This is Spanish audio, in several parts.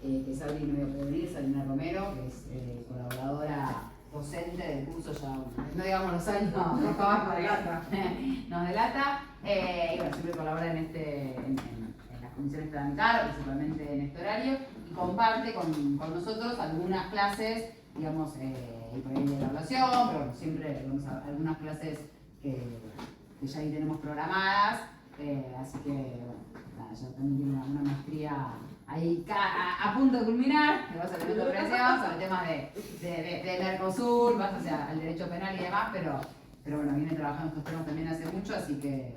que Sabri no iba a poder venir, Sabrina Romero, que es colaboradora docente del curso, ya no digamos los años, nos delata, y bueno, siempre colabora en las comisiones para mitad, principalmente en este horario, y comparte con nosotros algunas clases, digamos, y por ahí de evaluación, pero bueno, siempre algunas clases que ya ahí tenemos programadas, así que bueno, nada, ya también tiene una maestría ahí a punto de culminar, que va a ser de presión sobre temas de Mercosur, más hacia el derecho penal y demás, pero bueno, viene trabajando estos temas también hace mucho, así que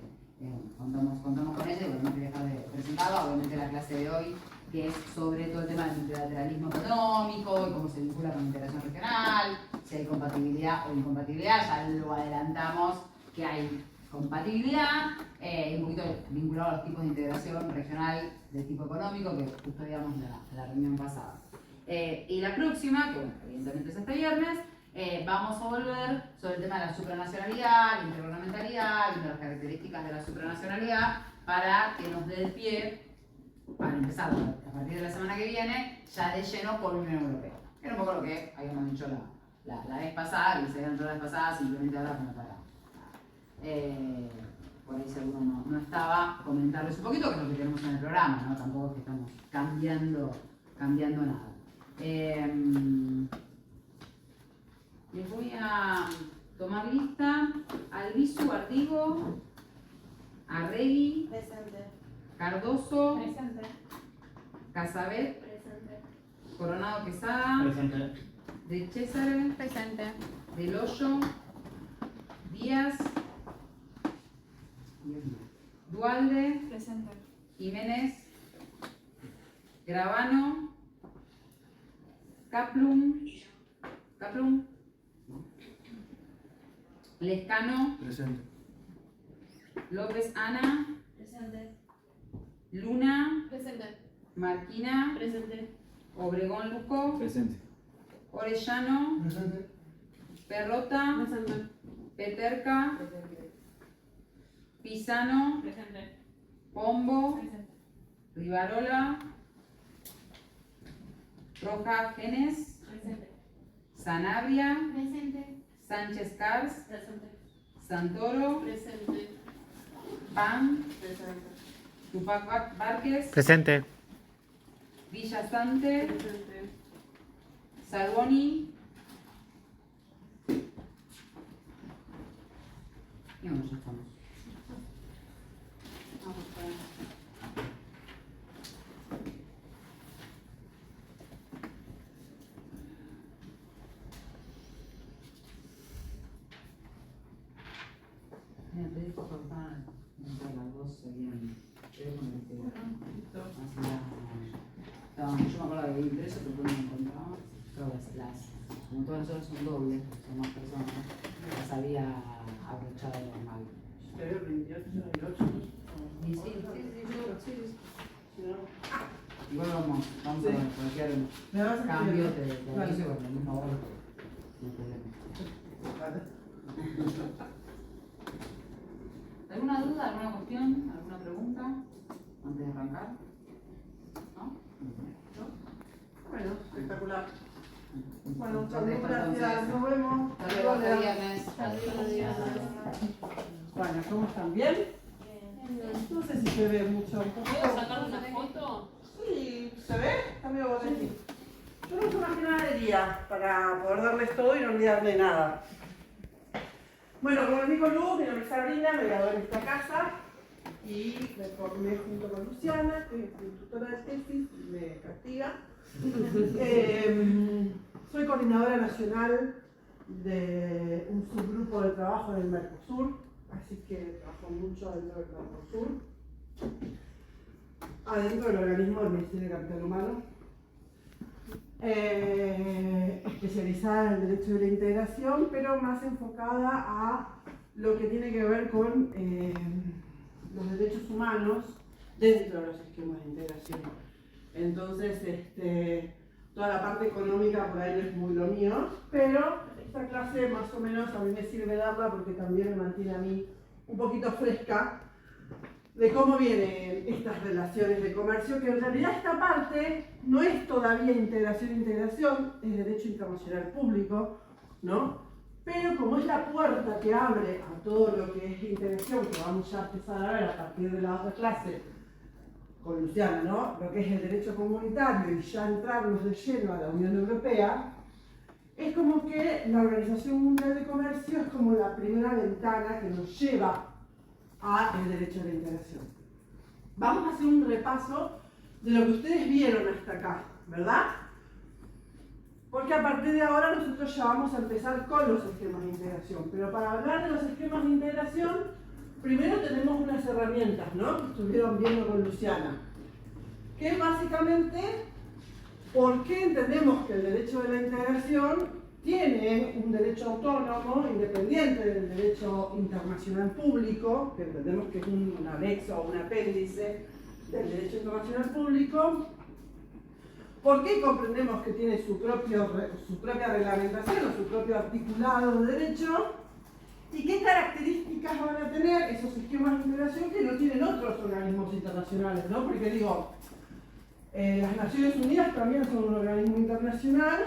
contamos con ella, y bueno, no quería dejar de presentarla, obviamente la clase de hoy, que es sobre todo el tema del multilateralismo económico y cómo se vincula con la integración regional, si hay compatibilidad o incompatibilidad, ya lo adelantamos que hay compatibilidad, y un poquito vinculado a los tipos de integración regional de tipo económico que custodiamos la reunión pasada. Y la próxima, que bueno, evidentemente es este viernes, vamos a volver sobre el tema de la supranacionalidad, la intergubernamentalidad y las características de la supranacionalidad para que nos dé el pie para empezar a partir de la semana que viene ya de lleno con Unión Europea. Era un poco lo que habíamos dicho la vez pasada, y se habían todas las vez pasada, simplemente ahora como para por ahí si alguno no estaba, comentarles un poquito, que es lo que tenemos en el programa, ¿no? Tampoco es que estamos cambiando nada. Les voy a tomar lista. Albizu Artigo, Arregui, Presente. Cardoso, Presente. Casabet, Presente. Coronado Quesada, Presente. De César, Presente. Del Hoyo, Díaz, Dualde, Presente. Jiménez, Gravano, Kaplum, Lescano, Presente. López Ana, Presente. Luna, Presente. Marquina, Presente. Obregón Luco, Presente. Orellano, Presente. Perrota, Presente. Peterca, Pisano, Presente. Pombo, Presente. Rivarola, Roja Genes, Presente. Sanabria, Presente. Sánchez Cars, Presente. Santoro, Presente. Pan, Presente. Tupac Várquez, Presente. Villa Sante, Presente. Salboni. Y bueno, ya estamos. Vamos Mira, te dijo cortar entre las dos serían. Yo me acuerdo que había impreso, pero no encontraba. Creo que como todas las horas son dobles, son más personas, las había abrochado mal. Pero 28 son el 8. Y sí. Igual vamos a ver cualquier Me vas a cambio, escribir. te aviso con el mismo orden. No hay problema. Vale. ¿Alguna duda, alguna cuestión, alguna pregunta antes de arrancar? ¿No? Bueno, espectacular. Bueno, muchas Entonces, gracias. Nos vemos. Hasta luego, hasta viernes. Bueno, ¿cómo están? ¿Bien? No sé si se ve mucho. ¿Puedo sacar una foto? Sí, ¿se ve? Está medio boletín. Yo no uso una ganadería para poder darles todo y no olvidarme de nada. Bueno, como les dijo Lu, mi nombre es Sabrina, me gradué en esta casa y me formé junto con Luciana, que es mi tutora de tesis, y me castiga. Soy coordinadora nacional de un subgrupo de trabajo en el Mercosur, así que trabajo mucho dentro del Mercosur, adentro del organismo del Ministerio de Capital Humano, especializada en el derecho de la integración, pero más enfocada a lo que tiene que ver con los derechos humanos dentro de los esquemas de integración. Entonces, toda la parte económica por ahí no es muy lo mío, pero esta clase más o menos a mí me sirve darla porque también me mantiene a mí un poquito fresca de cómo vienen estas relaciones de comercio, que en realidad esta parte no es todavía integración, es derecho internacional público, ¿no? Pero como es la puerta que abre a todo lo que es integración, que vamos ya a empezar a ver a partir de la otra clase con Luciana, ¿no? Lo que es el derecho comunitario y ya entrarnos de lleno a la Unión Europea, es como que la Organización Mundial de Comercio es como la primera ventana que nos lleva al derecho de la integración. Vamos a hacer un repaso de lo que ustedes vieron hasta acá, ¿verdad? Porque a partir de ahora nosotros ya vamos a empezar con los esquemas de integración. Pero para hablar de los esquemas de integración, primero tenemos unas herramientas, ¿no? Que estuvieron viendo con Luciana. Que es básicamente por qué entendemos que el derecho de la integración tiene un derecho autónomo, independiente del derecho internacional público, que entendemos que es un anexo o un apéndice del derecho internacional público. ¿Por qué comprendemos que tiene su propia reglamentación o su propio articulado de derecho? ¿Y qué características van a tener esos esquemas de integración que no tienen otros organismos internacionales, ¿no? Porque digo, las Naciones Unidas también son un organismo internacional,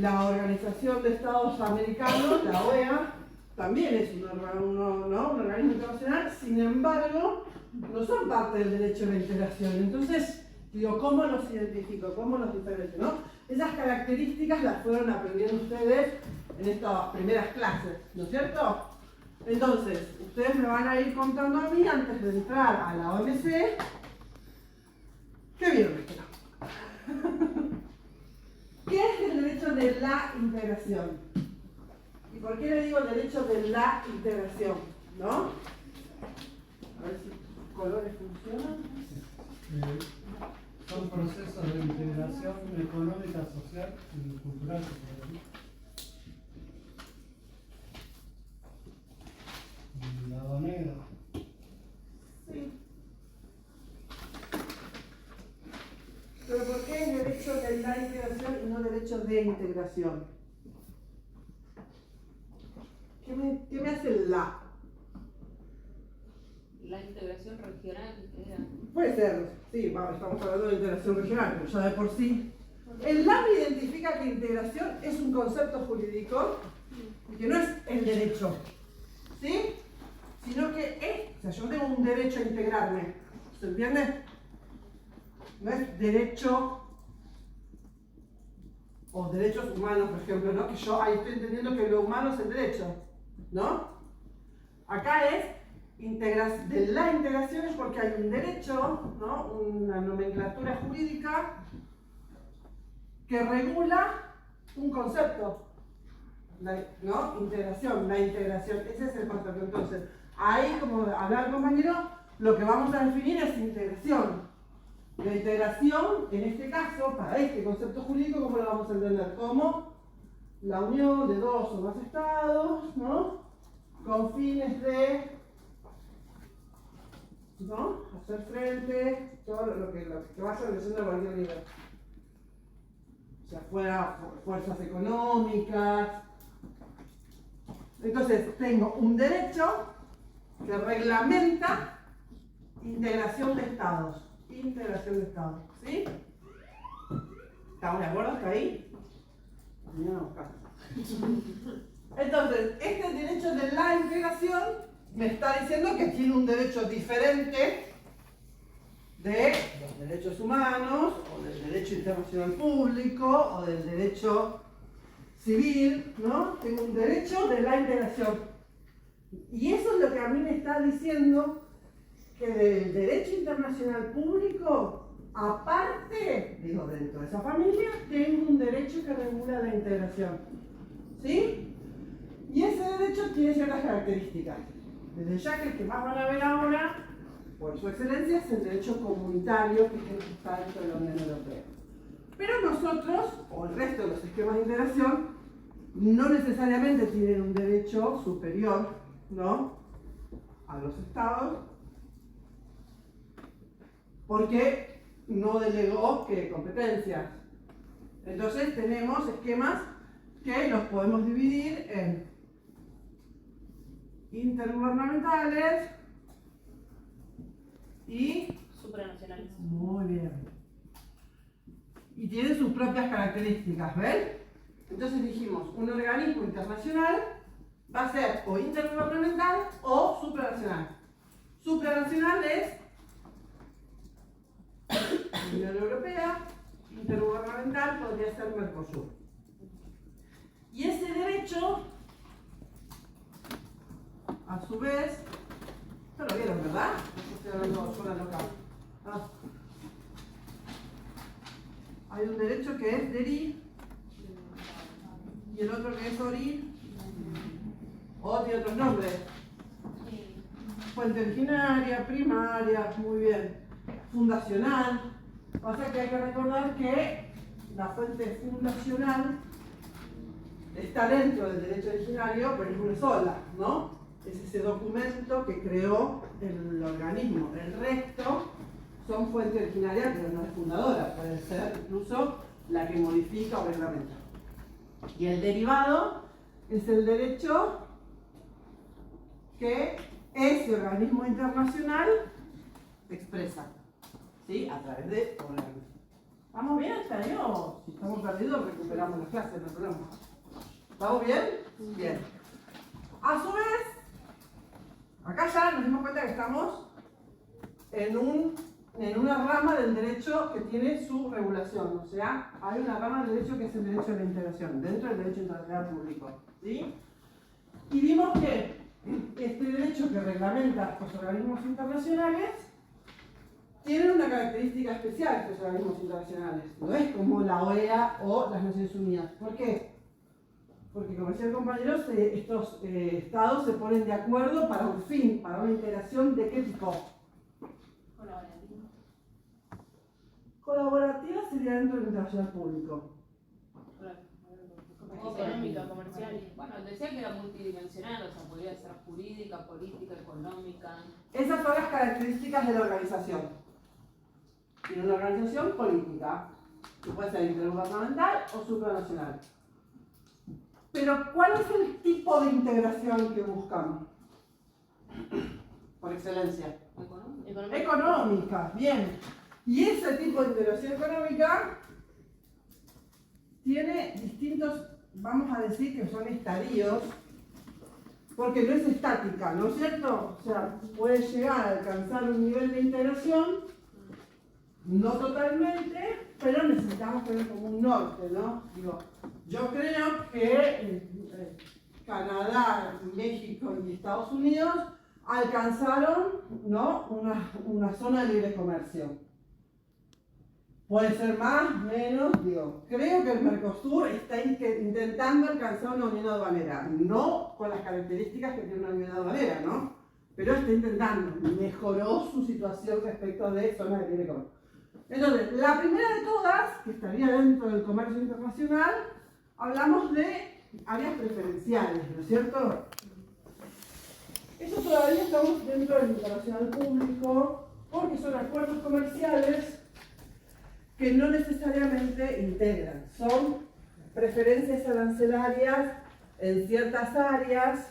la Organización de Estados Americanos, la OEA, también es un organismo internacional, sin embargo, no son parte del derecho de la integración. Entonces, digo, ¿cómo los identifico? ¿Cómo los diferencio? ¿No? Esas características las fueron aprendiendo ustedes en estas primeras clases, ¿no es cierto? Entonces, ustedes me van a ir contando a mí, antes de entrar a la OMC, ¿qué vieron esto? ¿Qué es el derecho de la integración? ¿Y por qué le digo el derecho de la integración? ¿No? A ver si los colores funcionan. Son procesos de integración económica, social y cultural. Lado negro. Sí. Pero ¿por qué es derecho de la integración y no derecho de integración? ¿Qué me hace el la? La integración regional era. Puede ser, sí, estamos hablando de integración regional, pero ya de por sí. El la me identifica que integración es un concepto jurídico y que no es el derecho, ¿sí? Sino que es, o sea, yo tengo un derecho a integrarme, ¿se entiende? No es derecho o derechos humanos, por ejemplo, ¿no? Que yo ahí estoy entendiendo que lo humano es el derecho, ¿no? Acá es de la integración es porque hay un derecho, ¿no? Una nomenclatura jurídica que regula un concepto, ¿no? Integración, la integración, ese es el concepto. Entonces, ahí, como hablaba el compañero, lo que vamos a definir es integración. La integración, en este caso, para este concepto jurídico, ¿cómo lo vamos a entender? Como la unión de dos o más estados, ¿no? Con fines de, ¿no? Hacer frente, todo lo que vaya leyendo a cualquier nivel. O sea, fuera fuerzas económicas. Entonces, tengo un derecho que reglamenta integración de estados. Integración de estados, ¿sí? ¿Estamos de acuerdo hasta ahí? Entonces, este derecho de la integración me está diciendo que tiene un derecho diferente de los derechos humanos, o del derecho internacional público, o del derecho civil, ¿no? Tengo un derecho de la integración. Y eso es lo que a mí me está diciendo que del derecho internacional público, aparte, digo, dentro de esa familia, tengo un derecho que regula la integración. ¿Sí? Y ese derecho tiene ciertas características. Desde ya que el que más van a ver ahora, por su excelencia, es el derecho comunitario, que es el que está dentro de la Unión Europea. Pero nosotros, o el resto de los esquemas de integración, no necesariamente tienen un derecho superior, ¿no?, a los estados, porque no delegó competencias. Entonces tenemos esquemas que los podemos dividir en intergubernamentales, y Supranacionales. muy bien. Y tiene sus propias características, ¿ven? Entonces dijimos, un organismo internacional va a ser o intergubernamental o supranacional. Supranacional es la Unión Europea, intergubernamental podría ser Mercosur. Y ese derecho, a su vez, esto lo vieron, ¿verdad? No estoy hablando sola loca. Ah. Hay un derecho que es DERI y el otro que es ORI, o tiene otros nombres. Fuente originaria, primaria, muy bien. Fundacional. Pasa que hay que recordar que la fuente fundacional está dentro del derecho originario, pero es una sola, ¿no? Es ese documento que creó el organismo. El resto son fuente originaria, pero no es fundadora. Puede ser incluso la que modifica o reglamenta. Y el derivado es el derecho que ese organismo internacional expresa, ¿sí? A través de órganos. ¿Estamos bien hasta ahí o si estamos perdidos recuperamos las clases, no hay problema? ¿Estamos bien? Bien. A su vez, acá ya nos dimos cuenta que estamos en una rama del derecho que tiene su regulación, o sea, hay una rama del derecho que es el derecho de la integración, dentro del derecho internacional público, ¿sí? Y vimos que este derecho que reglamenta los organismos internacionales tiene una característica especial, estos organismos internacionales, no es como la OEA o las Naciones Unidas. ¿Por qué? Porque, como decían compañeros, estos estados se ponen de acuerdo para un fin, para una integración de qué tipo. Colaborativa sería dentro del internacional público. Económica, comercial. Bueno, decía que era multidimensional, o sea, podría ser jurídica, política, económica. Esas son las características de la organización. Tiene una organización política, que puede ser intergubernamental o supranacional. Pero, ¿cuál es el tipo de integración que buscamos? Por excelencia. Económica, bien. Y ese tipo de integración económica tiene distintos, vamos a decir que son estadios, porque no es estática, ¿no es cierto? O sea, puede llegar a alcanzar un nivel de integración, no totalmente, pero necesitamos tener como un norte, ¿no? Digo, yo creo que Canadá, México y Estados Unidos alcanzaron, ¿no?, una zona de libre comercio. Puede ser más, menos, digo, creo que el Mercosur está intentando alcanzar una unión aduanera, no con las características que tiene una unión aduanera, ¿no? Pero está intentando, mejoró su situación respecto de zonas de libre comercio. Entonces, la primera de todas, que estaría dentro del comercio internacional, hablamos de áreas preferenciales, ¿no es cierto? Eso todavía estamos dentro del internacional público, porque son acuerdos comerciales que no necesariamente integran, son preferencias arancelarias en ciertas áreas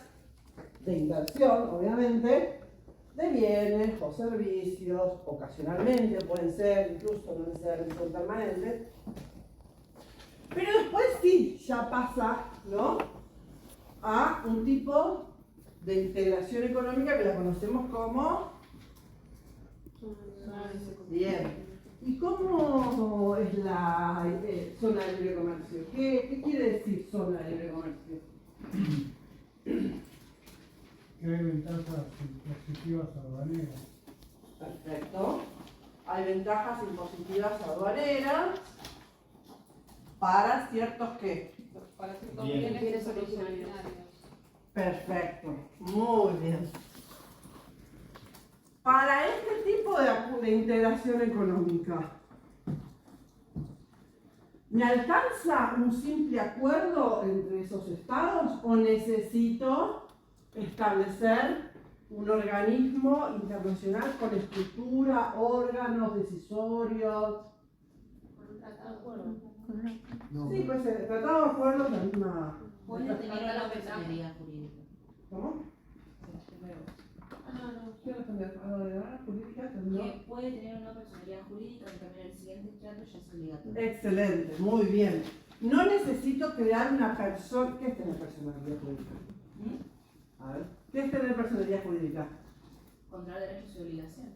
de inversión, obviamente, de bienes o servicios, ocasionalmente pueden ser, incluso no necesariamente son permanentes, pero después sí, ya pasa, ¿no?, a un tipo de integración económica que la conocemos como... Bien. ¿Y cómo es la zona de libre comercio? ¿Qué quiere decir zona de libre comercio? Que hay ventajas impositivas aduaneras. Perfecto. Hay ventajas impositivas aduaneras para ciertos ¿qué? Para ciertos Bienes. bienes originarios. Perfecto. Muy bien. Para este tipo de integración económica, ¿me alcanza un simple acuerdo entre esos estados o necesito establecer un organismo internacional con estructura, órganos decisorios? Con un tratado de acuerdo. No. Sí, pues el tratado de acuerdo es la misma. ¿Cuál es la personería jurídica? ¿Cómo? No. ¿Qué respondió? ¿Algo de la jurídica? ¿No? Que puede tener una personalidad jurídica, que también el siguiente estrato ya es obligatorio. Excelente, muy bien. No necesito crear una persona. ¿Qué es tener personalidad jurídica? A ver, ¿qué es tener personalidad jurídica? Controlar derechos y obligaciones.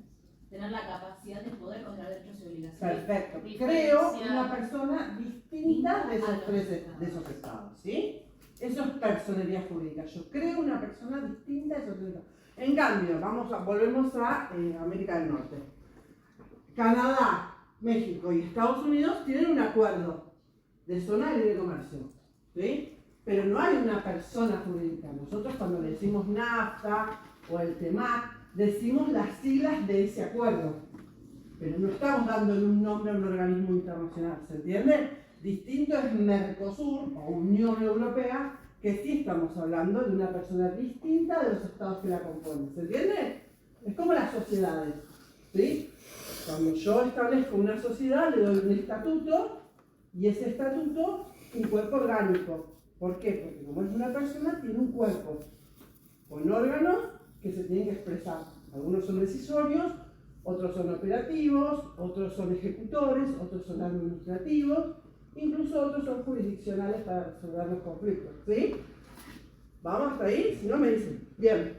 Tener la capacidad de poder controlar derechos y obligaciones. Perfecto. Diferenciar. Creo una persona distinta de esos estados, ¿sí? Eso es personalidad jurídica. Yo creo una persona distinta de esos estados. En cambio, volvemos a América del Norte. Canadá, México y Estados Unidos tienen un acuerdo de zona de libre comercio, ¿sí? Pero no hay una persona jurídica. Nosotros cuando le decimos NAFTA o el TEMAC, decimos las siglas de ese acuerdo, pero no estamos dándole un nombre a un organismo internacional, ¿se entiende? Distinto es Mercosur o Unión Europea, que sí estamos hablando de una persona distinta de los estados que la componen, ¿se entiende? Es como las sociedades, ¿sí? Cuando yo establezco una sociedad, le doy un estatuto, y ese estatuto, un cuerpo orgánico. ¿Por qué? Porque como es una persona, tiene un cuerpo con órganos que se tienen que expresar. Algunos son decisorios, otros son operativos, otros son ejecutores, otros son administrativos, incluso otros son jurisdiccionales para resolver los conflictos. ¿Sí? ¿Vamos hasta ahí? Si no, me dicen. Bien.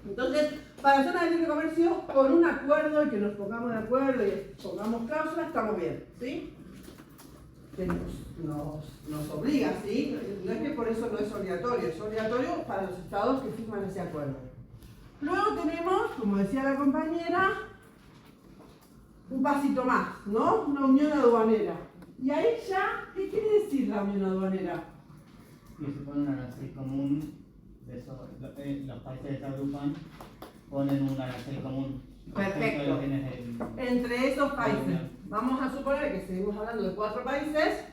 Entonces, para zona de libre comercio, con un acuerdo y que nos pongamos de acuerdo y pongamos cláusulas, estamos bien. ¿Sí? Que nos obliga, ¿sí? No es que por eso no es obligatorio para los estados que firman ese acuerdo. Luego tenemos, como decía la compañera, un pasito más, ¿no? Una unión aduanera. Y ahí ya, ¿qué quiere decir la unión aduanera? Y se pone un arancel común, de eso, los países que se agrupan ponen un arancel común. Perfecto. Entre esos países, vamos a suponer que seguimos hablando de 4 países,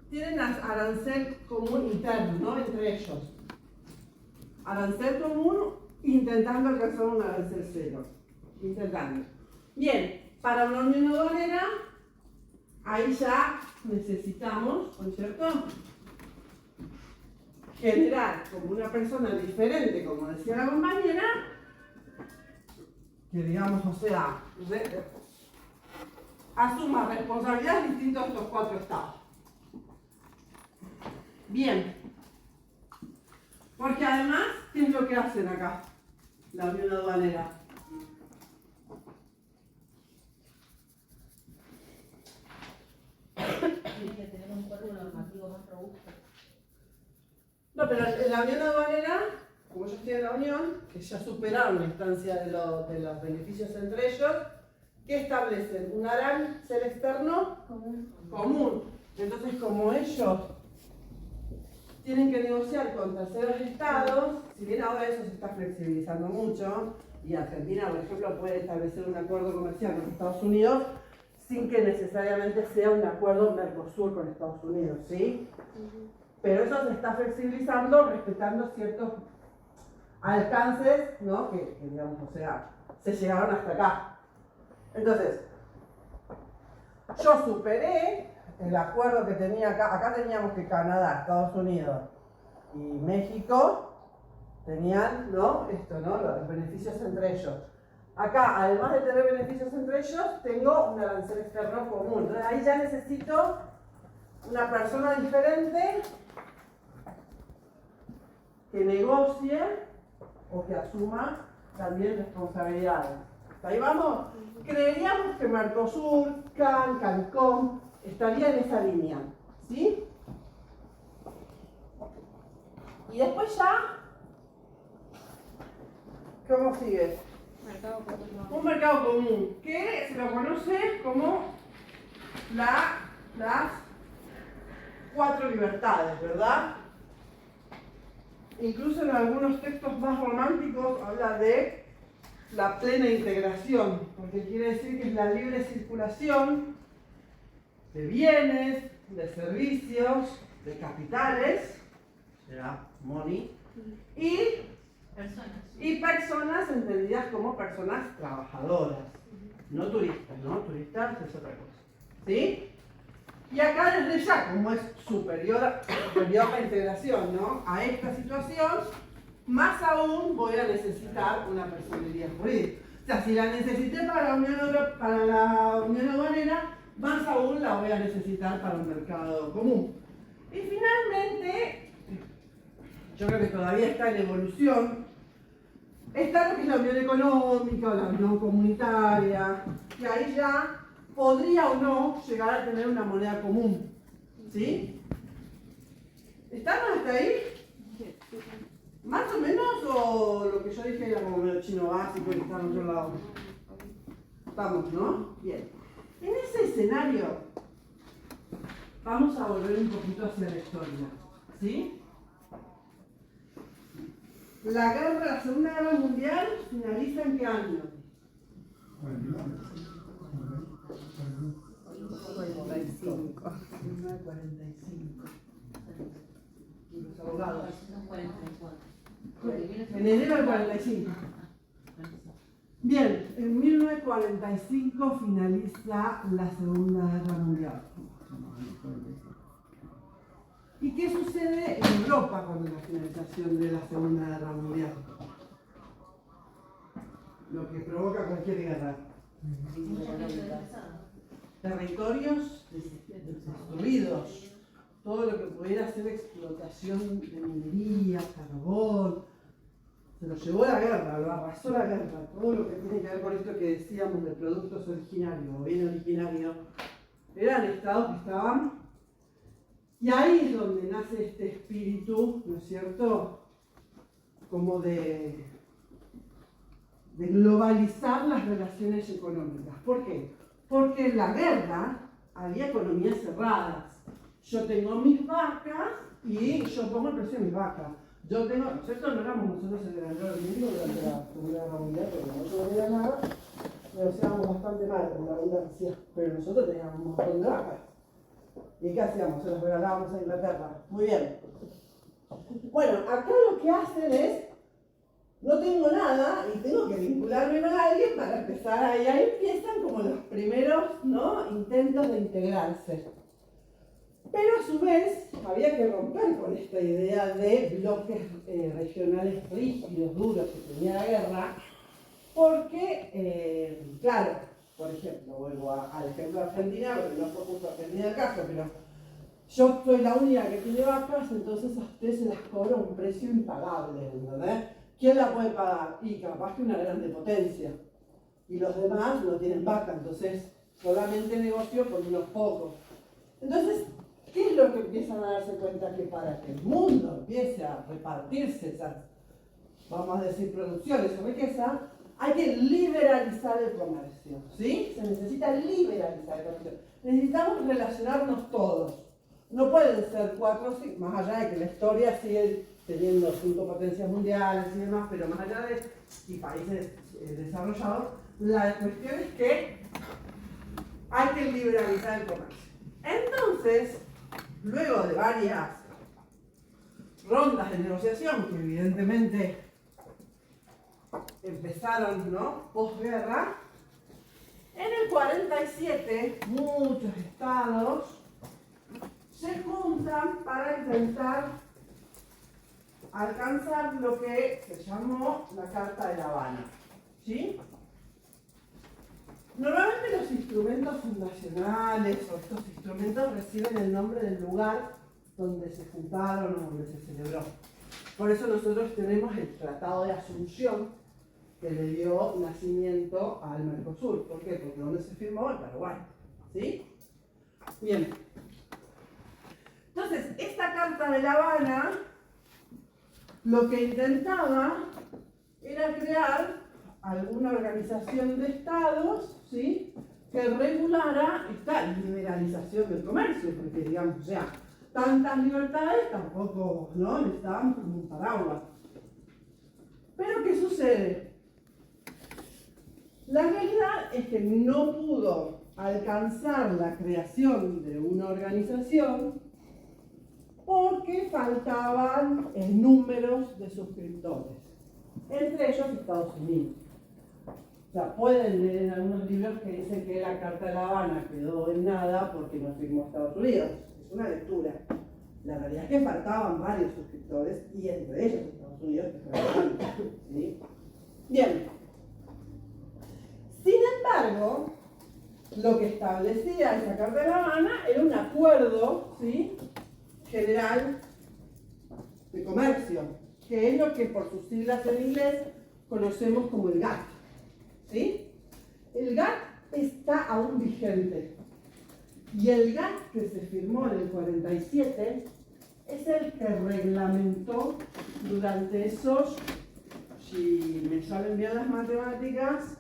tienen arancel común interno, ¿no? Entre ellos. Arancel común intentando alcanzar un arancel cero. Intentando. Bien, para una unión aduanera, ahí ya necesitamos, ¿no es cierto?, generar como una persona diferente, como decía la compañera, que digamos, o sea, asuma responsabilidades distintas de estos 4 estados. Bien. Porque además, ¿qué es lo que hacen acá? La unión aduanera. Tiene que tener un cuerpo normativo más robusto. No, pero en la unión aduanera, como yo estoy en la unión, que ya superaron la instancia de los beneficios entre ellos, ¿qué establecen? Un arancel externo común. Entonces, como ellos tienen que negociar con terceros estados, si bien ahora eso se está flexibilizando mucho, y Argentina, por ejemplo, puede establecer un acuerdo comercial con Estados Unidos sin que necesariamente sea un acuerdo Mercosur con Estados Unidos, ¿sí? Pero eso se está flexibilizando respetando ciertos alcances, ¿no? Que digamos, o sea, se llegaron hasta acá. Entonces, yo superé el acuerdo que tenía acá teníamos que Canadá, Estados Unidos y México tenían, ¿no? Esto, ¿no? Los beneficios entre ellos. Acá, además de tener beneficios entre ellos, tengo un arancel externo común. Entonces ahí ya necesito una persona diferente que negocie o que asuma también responsabilidades. ¿Hasta ahí vamos? Creeríamos que Mercosur, CANCOM estaría en esa línea, ¿sí? Y después ya, ¿cómo sigue? Un mercado común, que se lo conoce como las 4 libertades, ¿verdad? Incluso en algunos textos más románticos habla de la plena integración, porque quiere decir que es la libre circulación de bienes, de servicios, de capitales, será money, y personas entendidas como personas trabajadoras, no turistas, ¿no? Turistas es otra cosa, ¿sí? Y acá desde ya, como es superior la integración, ¿no?, a esta situación, más aún voy a necesitar una personería jurídica. O sea, si la necesité para la Unión Aduanera, más aún la voy a necesitar para un mercado común. Y finalmente, yo creo que todavía está en evolución, está lo que es la Unión Económica o la Unión Comunitaria, que ahí ya podría o no llegar a tener una moneda común. ¿Sí? ¿Estamos hasta ahí? ¿Más o menos o lo que yo dije era como medio chino básico y está en otro lado? Estamos, ¿no? Bien. En ese escenario vamos a volver un poquito hacia la historia. ¿Sí? La Segunda Guerra Mundial finaliza ¿en qué año? 45. 1945. Los abogados. 44. En enero del 45. Bien, en 1945 finaliza la Segunda Guerra Mundial. ¿Y qué sucede en Europa con la finalización de la Segunda Guerra Mundial? Lo que provoca cualquier guerra. Territorios destruidos. Todo lo que pudiera ser explotación de minería, carbón, se lo llevó la guerra, lo arrasó la guerra. Todo lo que tiene que ver con esto que decíamos de productos originarios o bien originarios, eran estados que estaban. Y ahí es donde nace este espíritu, ¿no es cierto?, como de globalizar las relaciones económicas. ¿Por qué? Porque en la guerra había economías cerradas. Yo tengo mis vacas y yo pongo el precio de mis vacas. Yo tengo, ¿no es cierto? No éramos nosotros el ganador del mundo durante la Segunda Guerra Mundial, porque nosotros no había nada, negociábamos bastante mal con la abundancia, pero nosotros teníamos un montón de vacas. ¿Y qué hacíamos? Se las regalábamos a Inglaterra. Muy bien. Bueno, acá lo que hacen es, no tengo nada y tengo que vincularme con alguien para empezar ahí. Ahí empiezan como los primeros, ¿no?, intentos de integrarse. Pero a su vez había que romper con esta idea de bloques regionales rígidos, duros que tenía la guerra, porque, claro, por ejemplo, vuelvo al ejemplo de Argentina, porque no fue justo Argentina el caso, pero yo soy la única que tiene vacas, entonces a ustedes se las cobra un precio impagable, ¿entendés? ¿Quién la puede pagar? Y capaz que una grande potencia. Y los demás no tienen vaca, entonces solamente negocio con unos pocos. Entonces, ¿qué es lo que empiezan a darse cuenta? Que para que el mundo empiece a repartirse esas, vamos a decir, producciones o riqueza, hay que liberalizar el comercio, ¿sí? Se necesita liberalizar el comercio. Necesitamos relacionarnos todos. No pueden ser 4 o 5, más allá de que la historia sigue teniendo 5 potencias mundiales y demás, pero más allá de y países desarrollados, la cuestión es que hay que liberalizar el comercio. Entonces, luego de varias rondas de negociación que evidentemente empezaron, ¿no?, posguerra, en el 47 muchos estados se juntan para intentar alcanzar lo que se llamó la Carta de La Habana, ¿sí? Normalmente los instrumentos fundacionales o estos instrumentos reciben el nombre del lugar donde se juntaron o donde se celebró. Por eso nosotros tenemos el Tratado de Asunción que le dio nacimiento al Mercosur. ¿Por qué? Porque donde se firmó en Paraguay, ¿sí? Bien. Entonces, esta Carta de La Habana lo que intentaba era crear alguna organización de estados, ¿sí?, que regulara esta liberalización del comercio, porque digamos, o sea, tantas libertades tampoco, ¿no?, necesitaban como un paraguas. Pero ¿qué sucede? La realidad es que no pudo alcanzar la creación de una organización porque faltaban números de suscriptores, entre ellos Estados Unidos. O sea, pueden leer en algunos libros que dicen que la Carta de La Habana quedó en nada porque no firmó Estados Unidos. Es una lectura. La realidad es que faltaban varios suscriptores y entre ellos Estados Unidos, ¿sí? Bien. Sin embargo, lo que establecía esa Carta de La Habana era un acuerdo, ¿sí?, general de comercio, que es lo que por sus siglas en inglés conocemos como el GATT, ¿sí? El GATT está aún vigente. Y el GATT que se firmó en el 47 es el que reglamentó durante esos, si me salen bien las matemáticas,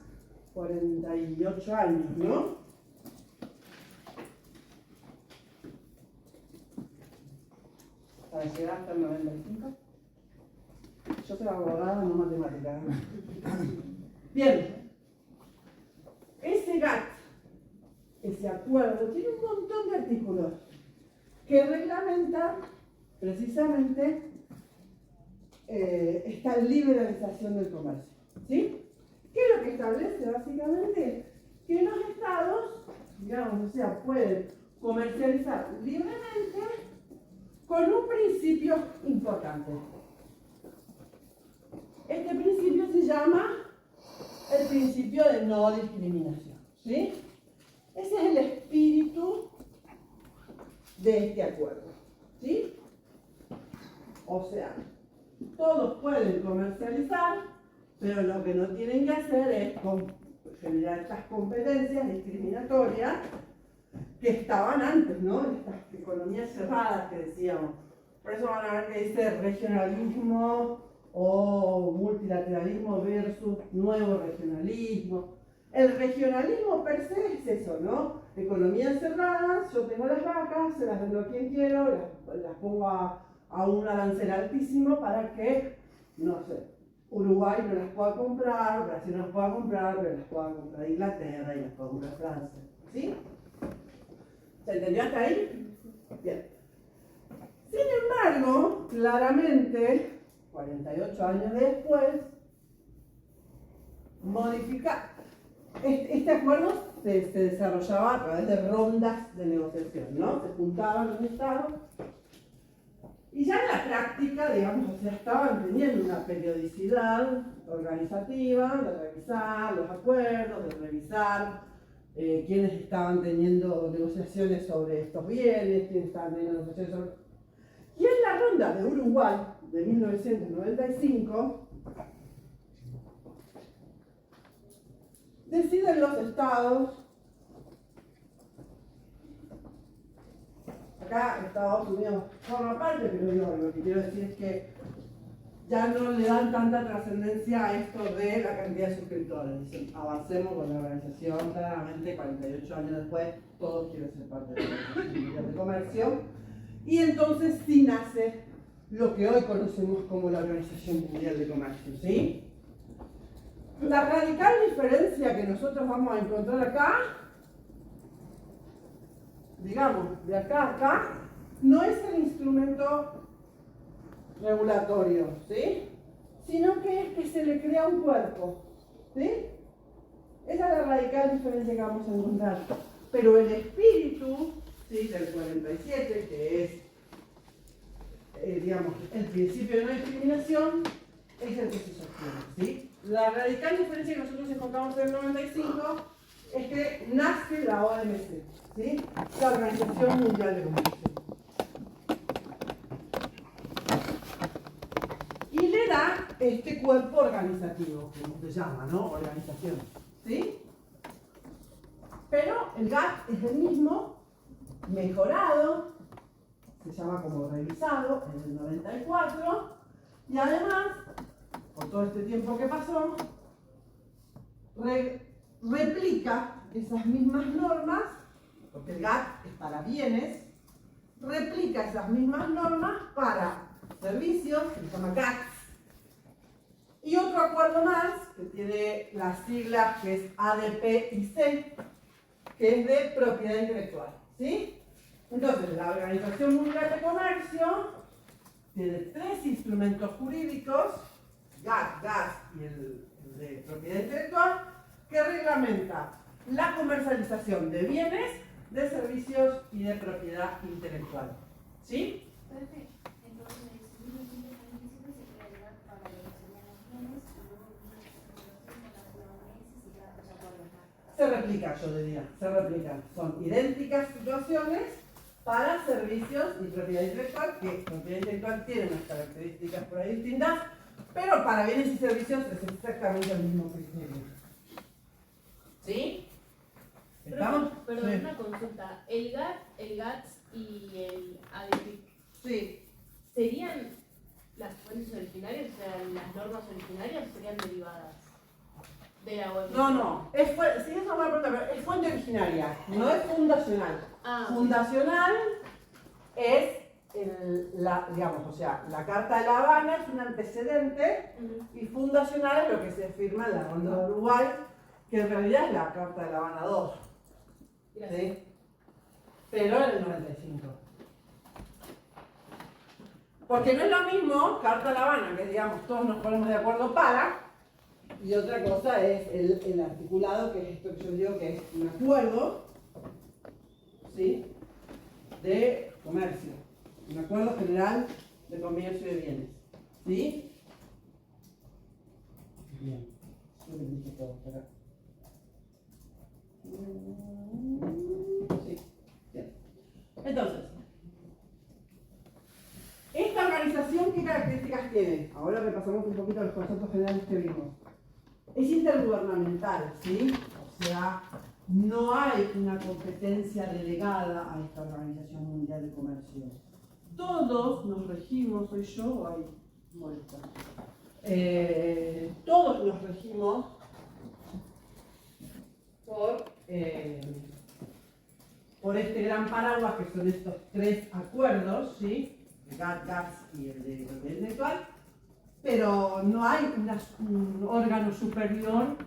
48 años, ¿no? Para llegar hasta el 95. Yo soy abogada, no matemática. Bien. Ese GATT, ese acuerdo, tiene un montón de artículos que reglamentan precisamente esta liberalización del comercio. ¿Sí? ¿Qué es lo que establece básicamente? Que los estados, digamos, o sea, pueden comercializar libremente con un principio importante. Este principio se llama el principio de no discriminación, ¿sí? Ese es el espíritu de este acuerdo, ¿sí? O sea, todos pueden comercializar, pero lo que no tienen que hacer es generar estas competencias discriminatorias que estaban antes, ¿no? Estas economías cerradas que decíamos. Por eso van a ver que dice regionalismo o multilateralismo versus nuevo regionalismo. El regionalismo per se es eso, ¿no? Economías cerradas, yo tengo las vacas, se las vendo a quien quiero, las pongo a un arancel altísimo para que, no sé, Uruguay no las pueda comprar, Brasil no las pueda comprar, pero las pueda comprar Inglaterra y las pueda comprar Francia. ¿Sí? ¿Se entendió hasta ahí? Bien. Sin embargo, claramente, 48 años después, este acuerdo se desarrollaba a través de rondas de negociación, ¿no? Se juntaban los estados y ya en la práctica, digamos, o sea, estaban teniendo una periodicidad organizativa de revisar los acuerdos, de revisar quiénes estaban teniendo negociaciones sobre estos bienes, quiénes estaban teniendo negociaciones sobre... Y en la ronda de Uruguay de 1995, deciden los estados, acá Estados Unidos forma parte, pero yo lo que quiero decir es que ya no le dan tanta trascendencia a esto de la cantidad de suscriptores. Dicen, avancemos con la organización, claramente 48 años después, todos quieren ser parte de la Organización Mundial de Comercio. Y entonces sí nace lo que hoy conocemos como la Organización Mundial de Comercio, ¿sí? La radical diferencia que nosotros vamos a encontrar acá, digamos, de acá a acá, no es el instrumento regulatorio, ¿sí? Sino que es que se le crea un cuerpo, ¿sí? Esa es la radical diferencia que vamos a encontrar. Pero el espíritu, ¿sí?, del 47, que es, digamos, el principio de no discriminación, es el que se sostiene, ¿sí? La radical diferencia que nosotros encontramos en el 95 es que nace la OMC, ¿sí? La Organización Mundial de Comercio. Y le da este cuerpo organizativo, como se llama, ¿no? Organización, ¿sí? Pero el GATT es el mismo, mejorado, se llama como revisado, en el 94, y además, por todo este tiempo que pasó, replica esas mismas normas, porque el GATT es para bienes, replica esas mismas normas para servicios, que se llama GATS, y otro acuerdo más, que tiene las siglas que es ADP y C, que es de propiedad intelectual, ¿sí? Entonces, la Organización Mundial de Comercio tiene 3 instrumentos jurídicos, GATT, GATS y el de propiedad intelectual, que reglamenta la comercialización de bienes, de servicios y de propiedad intelectual, ¿sí? Perfecto. Entonces, en 1945 se crea el GATT para replica, yo diría, se replican. Son idénticas situaciones para servicios y propiedad intelectual, que propiedad intelectual tiene unas características por ahí distintas, pero para bienes y servicios es exactamente el mismo criterio. ¿Sí? ¿Estamos? Perdón, Sí. una consulta. ¿El GATS y el ADIPIC Sí. serían las fuentes originarias, o sea, las normas originarias, o serían derivadas de la OMC? No. Sí, esa es una buena pregunta, pero es fuente originaria, no es fundacional. Ah, Fundacional es digamos, o sea, la Carta de La Habana es un antecedente y fundacional es lo que se firma en la Ronda de Uruguay, que en realidad es la Carta de La Habana 2. gracias. ¿Sí? Pero en el 95. Porque no es lo mismo Carta de La Habana, que digamos todos nos ponemos de acuerdo para, y otra cosa es el articulado, que es esto que yo digo que es un acuerdo, ¿sí?, de comercio, un acuerdo general de comercio de bienes. ¿Sí? Bien, yo le dije todo, espera. Sí, bien. Entonces, esta organización, ¿qué características tiene? Ahora repasamos un poquito los conceptos generales que vimos. Es intergubernamental, ¿sí? O sea, no hay una competencia delegada a esta Organización Mundial de Comercio. Todos nos regimos, ¿soy yo o hay molesta? Todos nos regimos por este gran paraguas que son estos tres acuerdos, ¿sí? El GATT, GATS y el de propiedad intelectual, pero no hay un órgano superior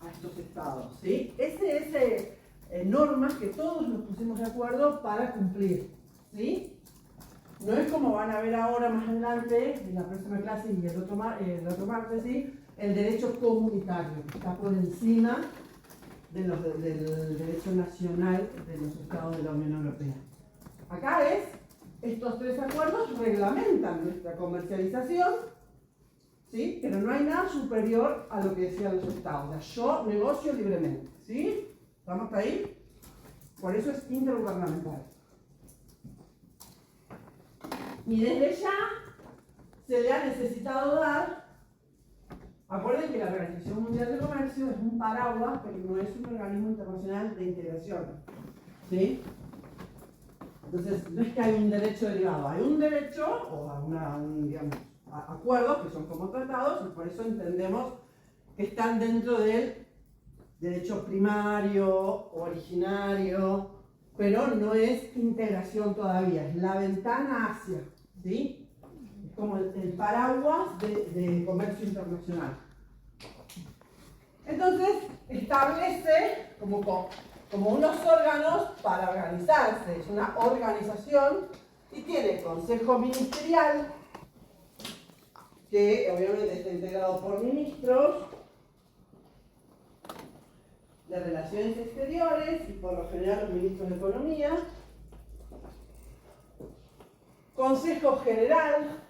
a estos estados, ¿sí? Ese normas que todos nos pusimos de acuerdo para cumplir, ¿sí? No es como van a ver ahora más adelante, en la próxima clase y el otro martes, ¿sí?, el derecho comunitario, que está por encima del derecho nacional de los estados de la Unión Europea. Acá estos tres acuerdos reglamentan nuestra comercialización, ¿sí?, pero no hay nada superior a lo que decían los estados. O sea, yo negocio libremente, ¿sí? ¿Estamos ahí? Por eso es intergubernamental. Y desde ya se le ha necesitado dar, acuerden que la Organización Mundial de Comercio es un paraguas, pero no es un organismo internacional de integración, ¿sí? Entonces, no es que hay un derecho derivado, hay un derecho o digamos, acuerdos que son como tratados, y por eso entendemos que están dentro del derecho primario, originario, pero no es integración todavía, es la ventana hacia, ¿sí? Es como el paraguas de comercio internacional. Entonces, establece como unos órganos para organizarse, es una organización y tiene consejo ministerial, que obviamente está integrado por ministros de Relaciones Exteriores y por lo general los ministros de Economía, Consejo General,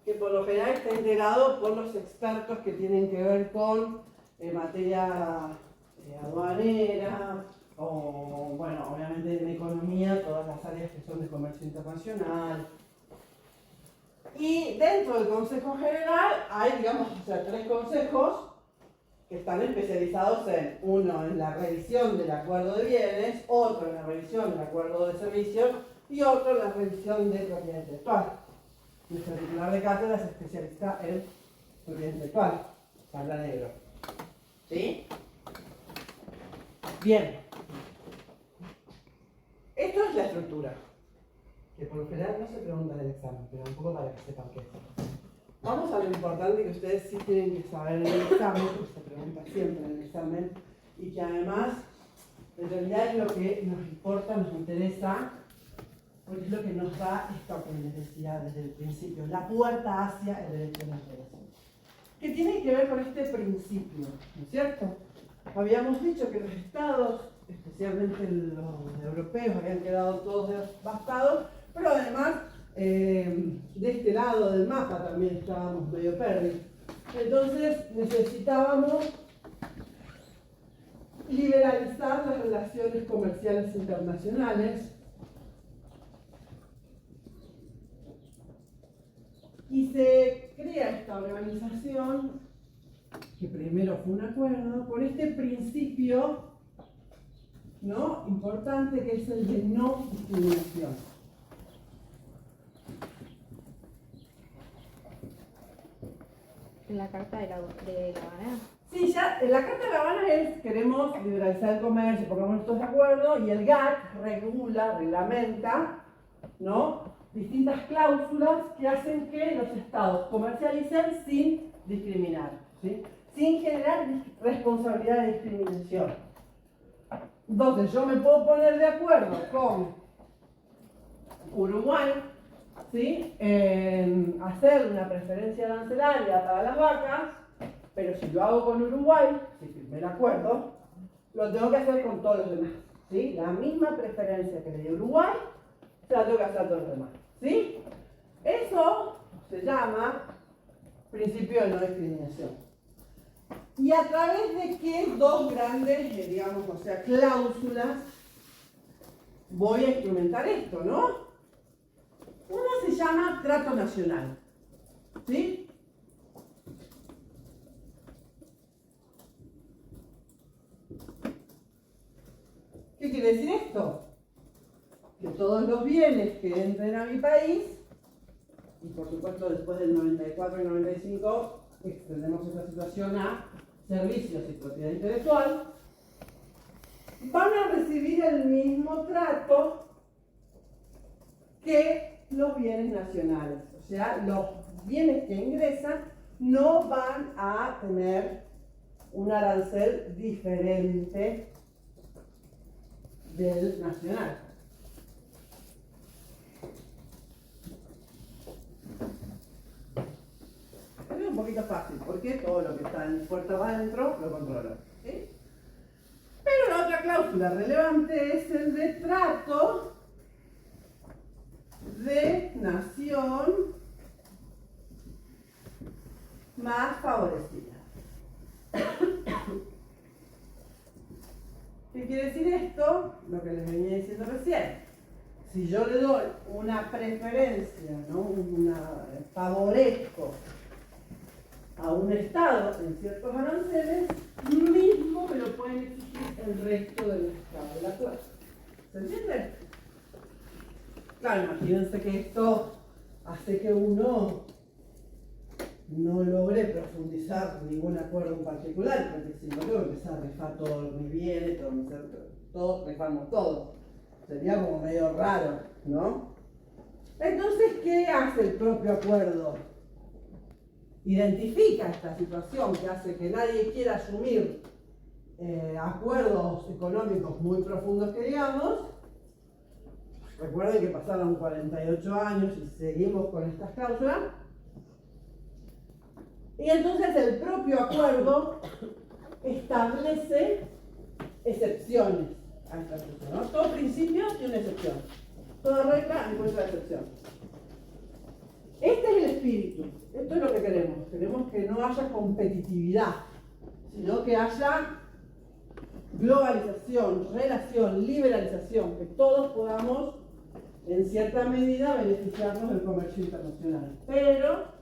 que por lo general está integrado por los expertos que tienen que ver con materia aduanera, o bueno, obviamente en economía, todas las áreas que son de comercio internacional. Y dentro del Consejo General hay, digamos, o sea, tres consejos que están especializados uno en la revisión del acuerdo de bienes, otro en la revisión del acuerdo de servicios y otro en la revisión de propiedad intelectual. Nuestro titular de cátedra es especialista en propiedad intelectual, Carla Negro. ¿Sí? Bien. Esto es la estructura, que por lo general no se pregunta en el examen, pero un poco para que sepan qué es. Vamos a lo importante que ustedes sí tienen que saber en el examen, porque se pregunta siempre en el examen, y que además, en realidad es lo que nos importa, nos interesa, porque es lo que nos da esto que les decía desde el principio, la puerta hacia el derecho de la integración. Que tiene que ver con este principio, ¿no es cierto? Habíamos dicho que los estados, especialmente los europeos, habían quedado todos devastados, pero además de este lado del mapa también estábamos medio perdidos. Entonces necesitábamos liberalizar las relaciones comerciales internacionales y se crea esta organización, que primero fue un acuerdo, con este principio, ¿no?, importante, que es el de no discriminación. En la carta de la Habana. Sí, ya en la Carta de La Habana es: queremos liberalizar el comercio, pongamos todos de acuerdo, y el GATT reglamenta, ¿no?, distintas cláusulas que hacen que los estados comercialicen sin discriminar, ¿sí?, sin generar responsabilidad de discriminación. Entonces yo me puedo poner de acuerdo con Uruguay, ¿sí?, en hacer una preferencia arancelaria para las vacas, pero si lo hago con Uruguay, si firmé el acuerdo, lo tengo que hacer con todos los demás, ¿sí? La misma preferencia que le di a Uruguay, se la tengo que hacer a todos los demás, ¿sí? Eso se llama principio de no discriminación. ¿Y a través de qué dos grandes, digamos, o sea, cláusulas voy a instrumentar esto, no? Una se llama trato nacional, ¿sí? ¿Qué quiere decir esto? Que todos los bienes que entren a mi país, y por supuesto después del 94 y 95 extendemos esta situación a servicios y propiedad intelectual, van a recibir el mismo trato que los bienes nacionales. O sea, los bienes que ingresan no van a tener un arancel diferente del nacional. Es un poquito fácil, porque todo lo que está en puerta para adentro lo controlo, ¿sí? Pero la otra cláusula relevante es el de trato de nación más favorecida. ¿Qué quiere decir esto? Lo que les venía diciendo recién. Si yo le doy una preferencia, ¿no?, favorezco a un Estado en ciertos aranceles, mismo me lo pueden exigir el resto del Estado de la clase. ¿Se entiende? Claro, imagínense que esto hace que uno no logre profundizar ningún acuerdo en particular, porque si no tengo que empezar a rifar todos mis bienes, todos rifamos todo. Sería como medio raro, ¿no? Entonces, ¿qué hace el propio acuerdo? Identifica esta situación que hace que nadie quiera asumir acuerdos económicos muy profundos que digamos. Recuerden que pasaron 48 años y seguimos con estas cláusulas. Y entonces el propio acuerdo establece excepciones a esta situación, ¿no? Todo principio tiene una excepción. Toda regla encuentra excepción. Este es el espíritu. Esto es lo que queremos. Queremos que no haya competitividad, sino que haya globalización, relación, liberalización, que todos podamos en cierta medida beneficiarnos del comercio internacional. Pero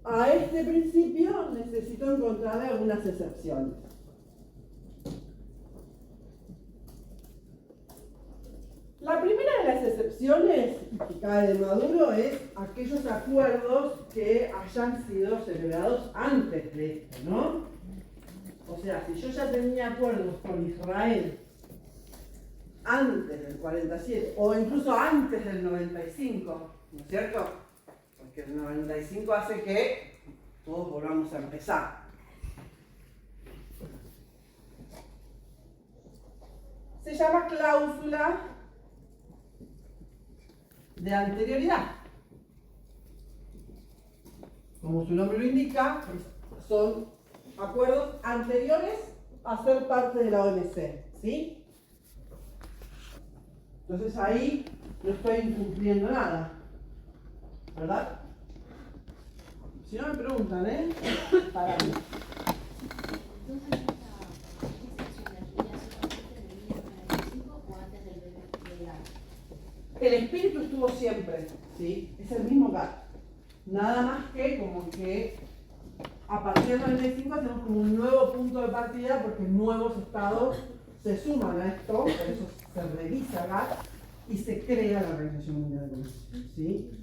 a este principio necesito encontrar algunas excepciones. La primera de las excepciones que cae de Maduro es aquellos acuerdos que hayan sido celebrados antes de esto, ¿no? O sea, si yo ya tenía acuerdos con Israel antes del 47 o incluso antes del 95, ¿no es cierto? Porque el 95 hace que todos volvamos a empezar. Se llama cláusula de anterioridad. Como su nombre lo indica, son acuerdos anteriores a ser parte de la OMC, ¿sí? Entonces ahí no estoy incumpliendo nada, ¿verdad? Si no me preguntan, para mí. Entonces, esta excepción ya se convierte en el 1995 o antes del GATT. El espíritu estuvo siempre, ¿sí? Es el mismo GATT. Nada más que como que a partir del 95 tenemos como un nuevo punto de partida porque nuevos estados se suman a esto, por eso se revisa GATT y se crea la Organización Mundial de Comercio, ¿sí?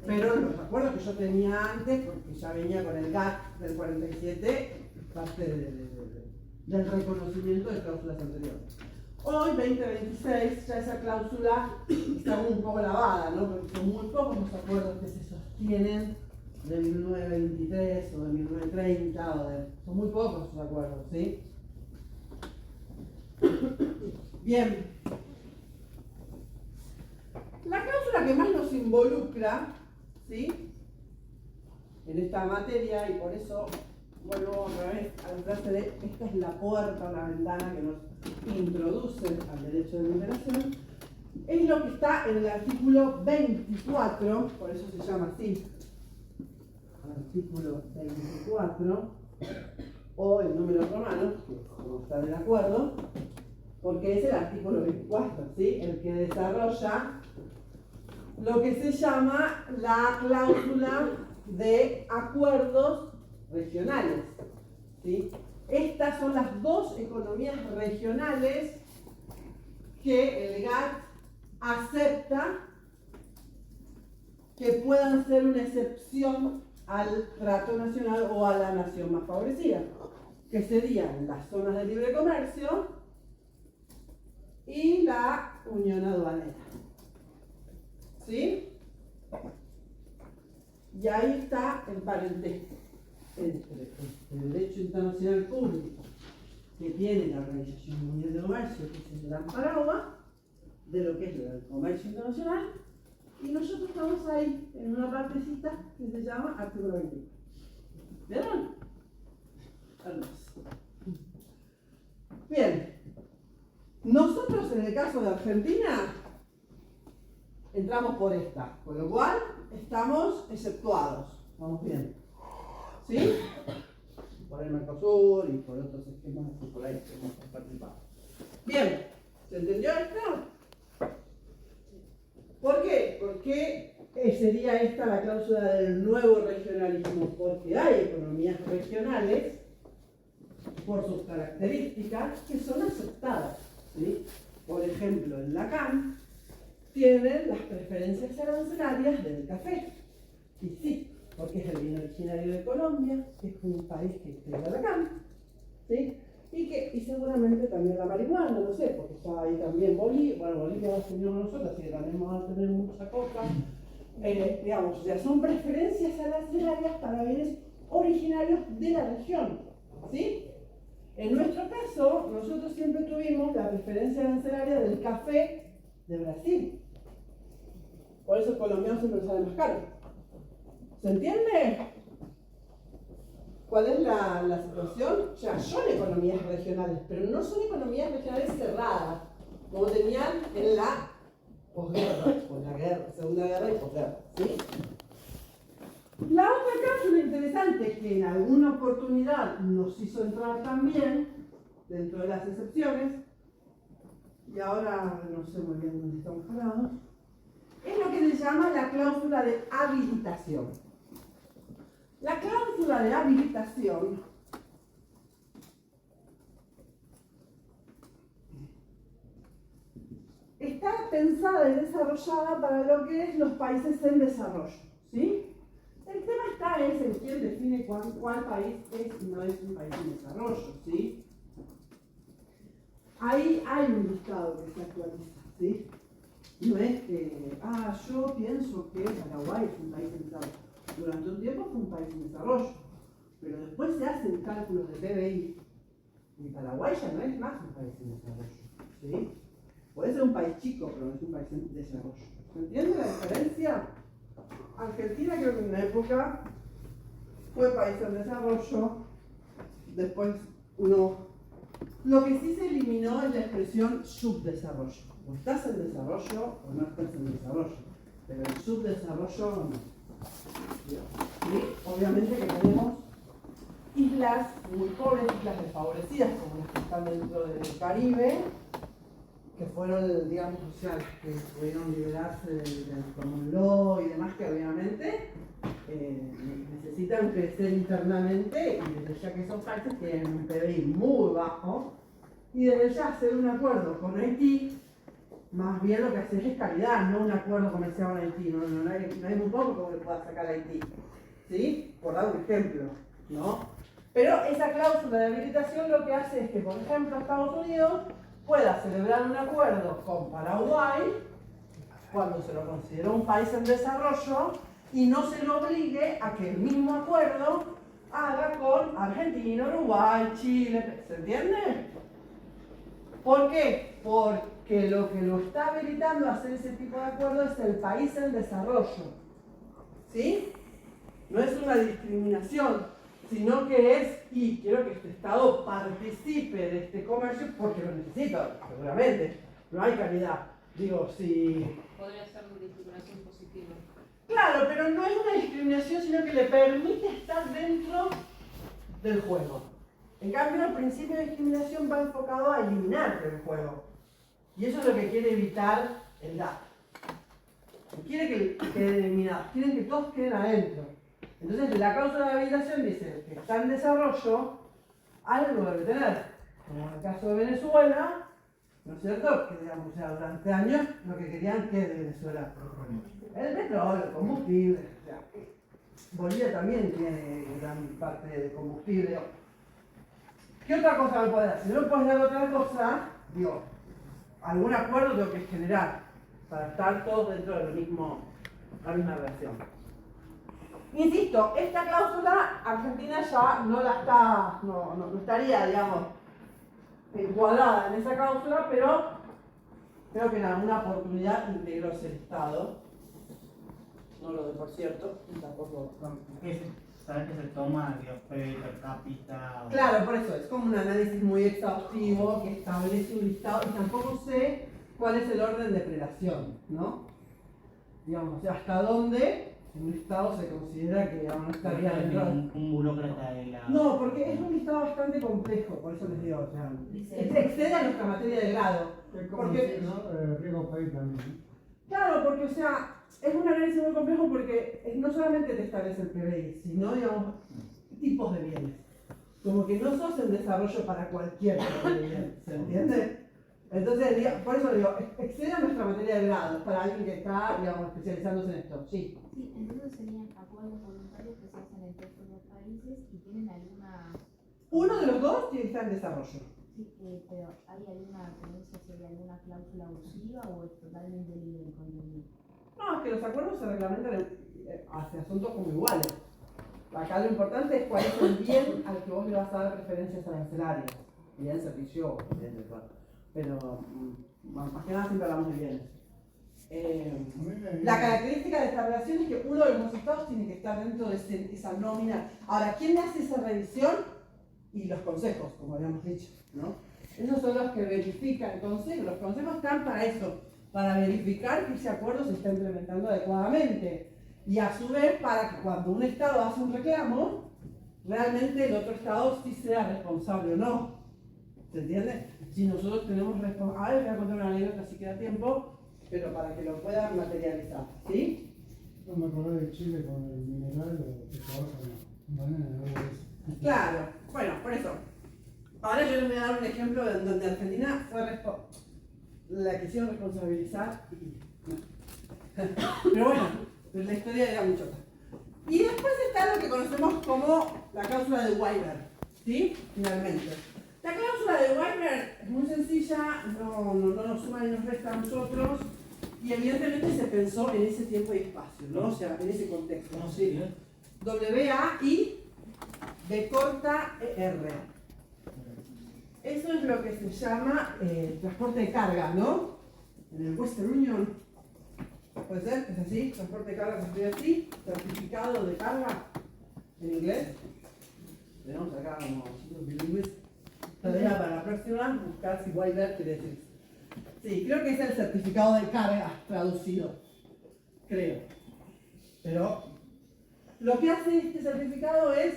Pero los acuerdos que yo tenía antes, porque ya venía con el GATT del 47, parte del reconocimiento de cláusulas anteriores. Hoy, 2026, ya esa cláusula está un poco lavada, ¿no? Porque son muy pocos los acuerdos que se sostienen de 1923 o de 1930, son muy pocos los acuerdos, ¿sí? Bien. La cláusula que más nos involucra, ¿sí?, en esta materia, y por eso vuelvo otra vez a la frase de esta es la puerta o la ventana que nos introduce al derecho de liberación, es lo que está en el artículo 24, por eso se llama así, artículo 24, o el número romano, como está en el acuerdo, porque es el artículo 24, ¿sí?, el que desarrolla lo que se llama la cláusula de acuerdos regionales, ¿sí? Estas son las dos economías regionales que el GATT acepta que puedan ser una excepción al trato nacional o a la nación más favorecida, que serían las zonas de libre comercio y la unión aduanera. ¿Sí? Y ahí está el parentesco entre el derecho internacional público que tiene la Organización Mundial de Comercio, que es el gran paraguas de lo que es el comercio internacional, y nosotros estamos ahí en una partecita que se llama artículo 21. ¿Vieron? Bien. Nosotros en el caso de Argentina entramos por esta, con lo cual estamos exceptuados. Vamos bien. ¿Sí? Por el Mercosur y por otros esquemas que por ahí hemos participado. Bien, ¿se entendió esto? ¿Por qué? Porque sería esta la cláusula del nuevo regionalismo, porque hay economías regionales por sus características que son aceptadas, ¿sí? Por ejemplo, en la CAM tienen las preferencias arancelarias del café. Y sí, porque es el vino originario de Colombia, que es un país que integra la CAM, ¿sí? Y seguramente también la marihuana, no sé, porque está ahí también Bolivia. Bueno, Bolivia va a tener nosotros, así que también vamos a tener mucha coca. Digamos, o sea, son preferencias arancelarias para bienes originarios de la región, ¿sí? En nuestro caso, nosotros siempre tuvimos la preferencia arancelaria del café de Brasil. Por eso el colombiano siempre sale más caro. ¿Se entiende? ¿Cuál es la situación? O sea, son economías regionales, pero no son economías regionales cerradas, como tenían en la posguerra, o en la guerra, Segunda Guerra y posguerra, ¿sí? La otra cláusula interesante que en alguna oportunidad nos hizo entrar también dentro de las excepciones, y ahora no sé muy bien dónde estamos parados, es lo que se llama la cláusula de habilitación. La cláusula de habilitación está pensada y desarrollada para lo que es los países en desarrollo, ¿sí? El tema está en quién define cuál país es y no es un país en desarrollo, ¿sí? Ahí hay un listado que se actualiza, ¿sí? No es que, yo pienso que Paraguay es un país en desarrollo. Durante un tiempo fue un país en desarrollo, pero después se hacen cálculos de PBI y Paraguay ya no es más un país en desarrollo, ¿sí? Puede ser un país chico, pero no es un país en desarrollo. ¿Se entiende la diferencia? Argentina creo que en una época fue país en desarrollo, después lo que sí se eliminó es la expresión subdesarrollo. O estás en desarrollo o no estás en desarrollo, pero el subdesarrollo no. ¿sí? Obviamente que tenemos islas muy pobres, islas desfavorecidas, como las que están dentro del Caribe, que fueron, digamos, o sea, las que pudieron liberarse del common law y demás, que obviamente necesitan crecer internamente, y desde ya que esos países tienen un PBI muy bajo, y desde ya hacer un acuerdo con Haití, más bien lo que hace es calidad, no un acuerdo comercial con Haití, no hay muy poco como le pueda sacar a Haití, ¿sí? Por dar un ejemplo, ¿no? Pero esa cláusula de habilitación lo que hace es que, por ejemplo, Estados Unidos pueda celebrar un acuerdo con Paraguay cuando se lo considera un país en desarrollo y no se lo obligue a que el mismo acuerdo haga con Argentina, Uruguay, Chile, ¿se entiende? ¿Por qué? Porque lo que lo está habilitando a hacer ese tipo de acuerdo es el país en desarrollo, ¿sí? No es una discriminación, sino que es, y quiero que este Estado participe de este comercio porque lo necesita, seguramente. No hay calidad. Digo, si... Podría ser una discriminación positiva. Claro, pero no es una discriminación, sino que le permite estar dentro del juego. En cambio, el principio de discriminación va enfocado a eliminarte del juego. Y eso es lo que quiere evitar el DAP. No quiere que queden eliminados, quieren que todos queden adentro. Entonces, la cláusula de habilitación dice que está en desarrollo, algo debe tener. Como en el caso de Venezuela, ¿no es cierto? Que digamos, o sea, durante años lo que querían que de Venezuela. El petróleo, el combustible. O sea, Bolivia también tiene gran parte de combustible. ¿Qué otra cosa me puede dar? Si no me puedes dar otra cosa, digo, algún acuerdo tengo que generar para estar todos dentro de la misma relación. Insisto, esta cláusula Argentina ya no estaría, digamos, encuadrada en esa cláusula, pero creo que en alguna oportunidad integróse el Estado. No lo doy por cierto, tampoco. ¿Sabes que se toma, Dios, per cápita? Claro, por eso, es como un análisis muy exhaustivo que establece un listado y tampoco sé cuál es el orden de prelación, ¿no? Digamos, o sea, hasta dónde un listado se considera que no estaría dentro. Un burócrata de la... No, porque es un listado bastante complejo, por eso les digo, o sea, excede a nuestra materia de grado. Es como Porque, decir, ¿no? Riego país también. claro, porque, o sea, es un análisis muy complejo porque no solamente te establece el PBI, sino, digamos, tipos de bienes. Como que no sos el desarrollo para cualquier tipo de bien, ¿se entiende? Entonces, por eso digo, excede a nuestra materia de grado, para alguien que está, digamos, especializándose en esto, sí. Sí, entonces serían acuerdos voluntarios que se hacen entre estos dos países y tienen alguna... Uno de los dos tiene que estar en desarrollo. Sí, pero ¿hay alguna tendencia hacia alguna cláusula abusiva o es totalmente libre el contenido? No, es que los acuerdos se reglamentan hacia asuntos como iguales. Acá lo importante es cuál es el bien al que vos le vas a dar preferencias arancelarias. Bien, servicio, bien, pero más que nada siempre hablamos de bienes. La característica de esta relación es que uno de los estados tiene que estar dentro de esa nómina. Ahora, ¿quién hace esa revisión? Y los consejos, como habíamos dicho, ¿no? Esos son los que verifican el consejo. Los consejos están para eso, para verificar que ese acuerdo se está implementando adecuadamente. Y a su vez, para que cuando un estado hace un reclamo, realmente el otro estado sí sea responsable o no. ¿Se entiende? Si nosotros tenemos responsabilidad. A ver, voy a contar una anécdota si queda tiempo, pero para que lo puedan materializar, ¿sí? No me acordé de Chile con el mineral que trabaja en banana, algo de eso. Claro, bueno, por eso. Ahora yo les voy a dar un ejemplo en donde Argentina fue la quisieron responsabilizar y no. Pero bueno, la historia era muchota. Y después está lo que conocemos como la cláusula de Weber, ¿sí? Finalmente. La cláusula de Weber es muy sencilla, no nos suma ni nos resta a nosotros, y evidentemente se pensó en ese tiempo y espacio, ¿no? O sea, en ese contexto. ¿Cómo sería? WAI B corta ER. Eso es lo que se llama transporte de carga, ¿no? En el Western Union, ¿puede ser? ¿Es así? Transporte de carga se escribe así, certificado de carga en inglés. Tenemos acá como chicos bilingües. Todavía para la próxima, buscar si Weber quiere decir. Sí, creo que es el certificado de carga traducido. Creo. Pero lo que hace este certificado es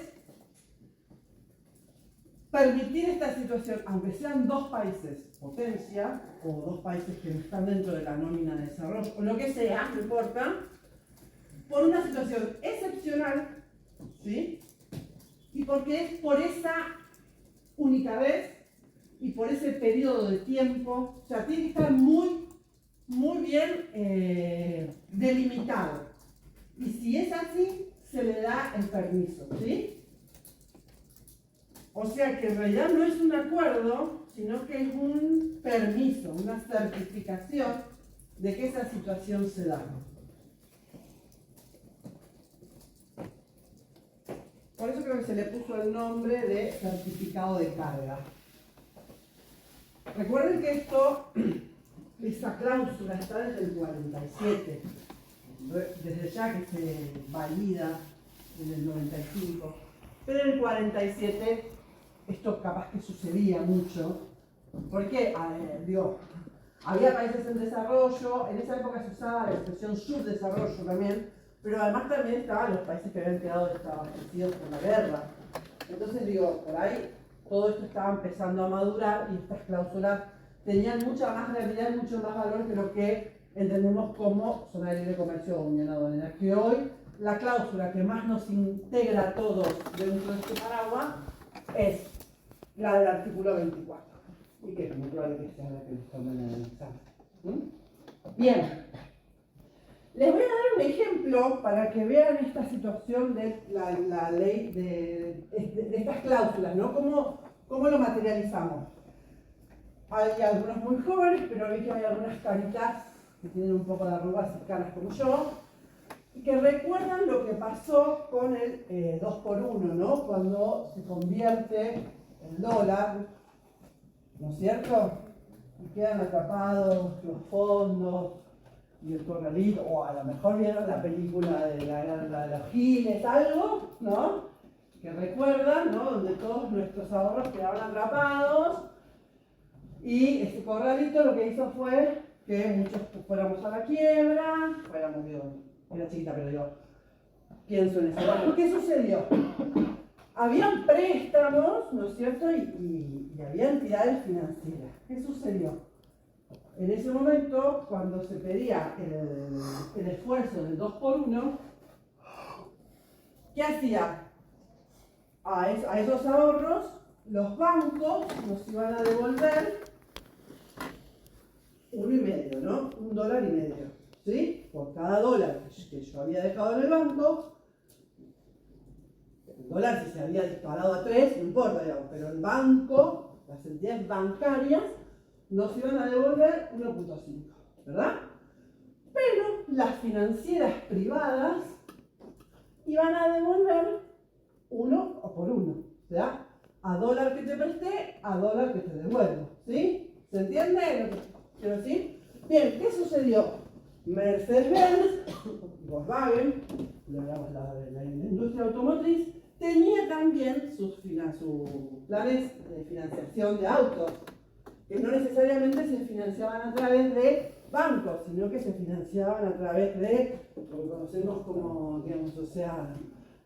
permitir esta situación, aunque sean dos países potencia, o dos países que no están dentro de la nómina de desarrollo, o lo que sea, no importa, por una situación excepcional, ¿sí? Y porque es por esa única vez y por ese periodo de tiempo, o sea, tiene que estar muy bien delimitado. Y si es así, se le da el permiso, ¿sí? O sea que en realidad no es un acuerdo, sino que es un permiso, una certificación de que esa situación se da. Por eso creo que se le puso el nombre de certificado de carga. Recuerden que esa cláusula está desde el 47, desde ya que se valida desde el 95, pero en el 47 esto capaz que sucedía mucho, porque había países en desarrollo, en esa época se usaba la expresión subdesarrollo también, pero además también estaban los países que habían quedado desabastecidos por la guerra. Entonces por ahí todo esto estaba empezando a madurar y estas cláusulas tenían mucha más realidad y mucho más valor que lo que entendemos como zona de libre comercio o unión aduanera, que hoy la cláusula que más nos integra a todos dentro de este paraguas es la del artículo 24, y que es muy probable que sea la que nos tomen en el examen. Bien, les voy a dar un ejemplo para que vean esta situación de la ley de estas cláusulas, ¿no? ¿Cómo lo materializamos? Hay algunos muy jóvenes, pero vi que hay algunas caritas que tienen un poco de arrugas y canas como yo, y que recuerdan lo que pasó con el 2x1, ¿no? Cuando se convierte el dólar, ¿no es cierto? Y quedan atrapados los fondos y el corralito, o a lo mejor vieron la película de la guerra de los giles, algo, ¿no? Que recuerdan, ¿no? Donde todos nuestros ahorros quedaban atrapados. Y este corralito lo que hizo fue que muchos fuéramos a la quiebra, era chiquita, pero pienso en eso. Bueno, ¿qué sucedió? Habían préstamos, ¿no es cierto? Y había entidades financieras. ¿Qué sucedió? En ese momento, cuando se pedía el esfuerzo del 2x1, ¿qué hacía? A esos ahorros, los bancos nos iban a devolver $1,5, ¿no? $1,50, ¿sí? Por cada dólar que yo había dejado en el banco, el dólar si se había disparado a 3, no importa, digamos, pero el banco, las entidades bancarias, nos iban a devolver 1,5, ¿verdad? Pero las financieras privadas iban a devolver 1 por 1, o sea, a dólar que te presté, a dólar que te devuelvo, ¿sí? ¿Se entiende lo que quiero decir? Bien, ¿qué sucedió? Mercedes-Benz, Volkswagen, la industria automotriz, tenía también sus planes de financiación de autos, que no necesariamente se financiaban a través de bancos, sino que se financiaban a través de lo que conocemos como, digamos, o sea,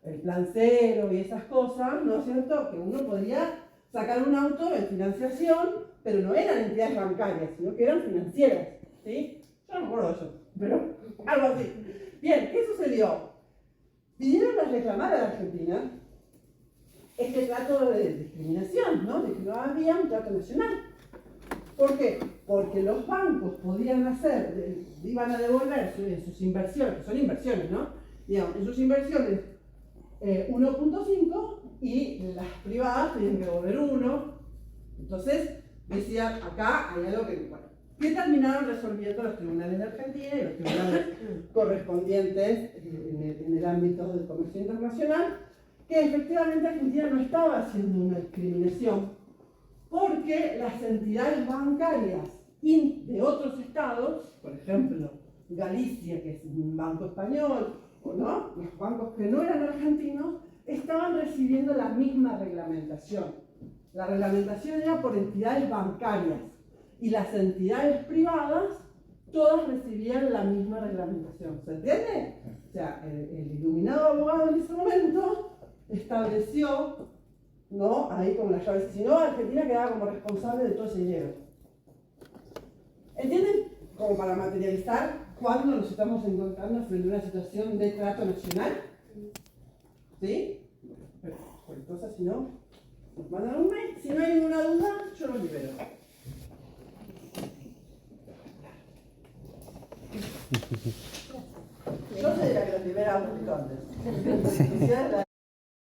el plan cero y esas cosas, ¿no es cierto? Que uno podría sacar un auto en financiación, pero no eran entidades bancarias, sino que eran financieras, ¿sí? Yo no me acuerdo de eso, pero algo así. Bien, ¿qué sucedió? Vinieron a reclamar a la Argentina este trato de discriminación, ¿no? De que no había un trato nacional. ¿Por qué? Porque los bancos podían iban a devolver en sus inversiones, son inversiones, ¿no? Digamos, en sus inversiones 1,5 y las privadas tenían que devolver 1. Entonces, decían, acá hay algo que, bueno, que terminaron resolviendo los tribunales de Argentina y los tribunales correspondientes en el ámbito del comercio internacional, que efectivamente Argentina no estaba haciendo una discriminación, porque las entidades bancarias de otros estados, por ejemplo, Galicia, que es un banco español, o no, los bancos que no eran argentinos, estaban recibiendo la misma reglamentación. La reglamentación era por entidades bancarias y las entidades privadas todas recibían la misma reglamentación. ¿Se entiende? O sea, el iluminado abogado en ese estableció, ¿no? Ahí con las llaves. Si no, Argentina quedaba como responsable de todo ese dinero. ¿Entienden? Como para materializar cuando nos estamos encontrando frente a una situación de trato nacional. ¿Sí? Cualquier cosa, si no, nos mandan un mail. Si no hay ninguna duda, yo los libero. Yo soy la que los libera un poquito antes.